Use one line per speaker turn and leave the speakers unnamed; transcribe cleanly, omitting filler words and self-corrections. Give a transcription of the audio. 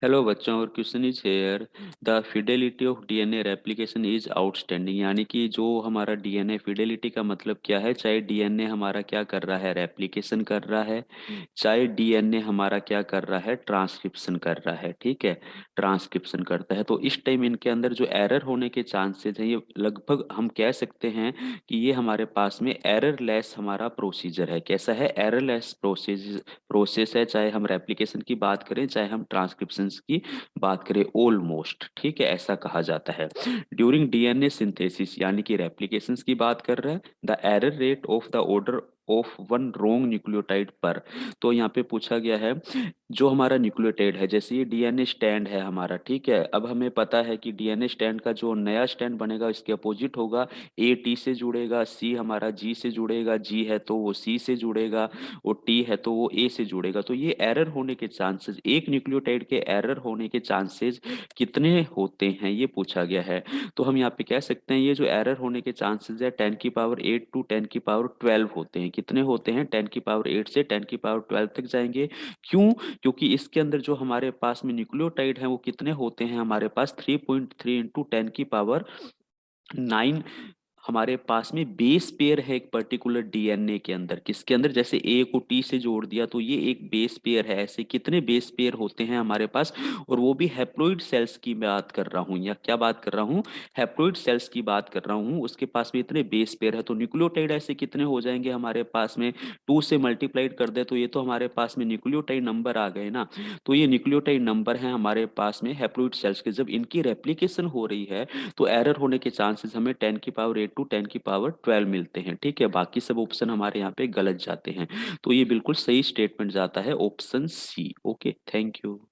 Hello बच्चों, और question is here. The Fidelity of DNA replication is outstanding. यानी कि जो हमारा डीएनए, फिडेलिटी का मतलब क्या है? चाहे डीएनए हमारा क्या कर रहा है, रेप्लिकेशन कर रहा है, चाहे डीएनए हमारा क्या कर रहा है, ट्रांसक्रिप्शन कर रहा है। ठीक है, ट्रांसक्रिप्शन करता है। तो इस टाइम इनके अंदर जो एरर होने के चांसेस हैं, ये लगभग हम कह सकते हैं कि ये हमारे पास में एररलेस हमारा प्रोसीजर है। कैसा है? एररलेस प्रोसेस है, चाहे हम रेप्लिकेशन की बात करें, चाहे हम ट्रांसक्रिप्शन की बात करें। ऑलमोस्ट, ठीक है, ऐसा कहा जाता है। ड्यूरिंग डीएनए सिंथेसिस, यानी कि रेप्लिकेशन की बात कर रहा है, the error rate of the order of one wrong nucleotide पर। तो यहाँ पे पूछा गया है, जो हमारा न्यूक्लियोटाइड है, जैसे ये डीएनए स्टैंड है हमारा, ठीक है। अब हमें पता है कि डीएनए स्टैंड का जो नया स्टैंड बनेगा, इसके अपोजिट होगा। ए टी से जुड़ेगा, सी हमारा जी से जुड़ेगा, जी है तो वो सी से जुड़ेगा, और टी है तो वो ए से जुड़ेगा। तो ये एरर होने के चांसेस, एक न्यूक्लियोटाइड के एरर होने के चांसेस कितने होते हैं, ये पूछा गया है। तो हम यहाँ पे कह सकते हैं, ये जो एरर होने के चांसेस है 10⁸ टू 10⁻12 होते हैं। कितने होते हैं? 10⁸ से 10⁻12 तक जाएंगे। क्यों? क्योंकि इसके अंदर जो हमारे पास में न्यूक्लियोटाइड है, वो कितने होते हैं हमारे पास? 3.3 इंटू 10⁹ हमारे पास में बेस पेयर है एक पर्टिकुलर डीएनए के अंदर। किसके अंदर? जैसे ए को टी से जोड़ दिया तो ये एक बेस पेयर है। ऐसे कितने बेस पेयर होते हैं हमारे पास? और वो भी हैप्लॉइड सेल्स की बात कर रहा हूँ, या क्या बात कर रहा हूँ? हैप्लॉइड सेल्स की बात कर रहा हूँ। उसके पास में इतने बेस पेयर है, तो न्यूक्लियोटाइड ऐसे कितने हो जाएंगे हमारे पास में? 2 से मल्टीप्लाइड कर दे तो ये तो हमारे पास में न्यूक्लियोटाइड नंबर आ गए ना। तो ये न्यूक्लियोटाइड नंबर है हमारे पास में हैप्लॉइड सेल्स के। जब इनकी रेप्लिकेशन हो रही है, तो एरर होने के चांसेस हमें 10⁸ टू 10⁻12 मिलते हैं। ठीक है, बाकी सब ऑप्शन हमारे यहाँ पे गलत जाते हैं। तो ये बिल्कुल सही स्टेटमेंट जाता है, option C. Okay, thank you.